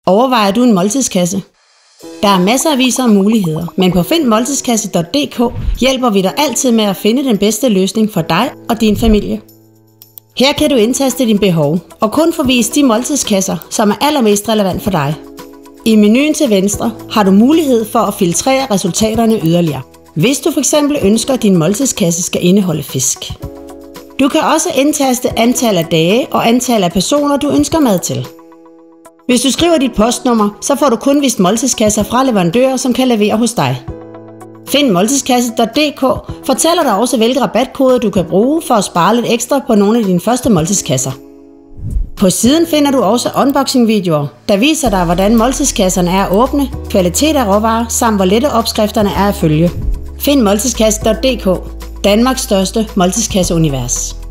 Overvejer du en måltidskasse? Der er masser af muligheder, men på findmåltidskasse.dk hjælper vi dig altid med at finde den bedste løsning for dig og din familie. Her kan du indtaste dine behov og kun få vist de måltidskasser, som er allermest relevant for dig. I menuen til venstre har du mulighed for at filtrere resultaterne yderligere, hvis du f.eks. ønsker, at din måltidskasse skal indeholde fisk. Du kan også indtaste antal af dage og antal af personer, du ønsker mad til. Hvis du skriver dit postnummer, så får du kun vist måltidskasser fra leverandører, som kan levere hos dig. Findmåltidskasse.dk fortæller dig også, hvilke rabatkoder du kan bruge for at spare lidt ekstra på nogle af dine første måltidskasser. På siden finder du også unboxing-videoer, der viser dig, hvordan måltidskasserne er åbne, kvalitet af råvarer samt hvor lette opskrifterne er at følge. Findmåltidskasse.dk, Danmarks største måltidskasseunivers.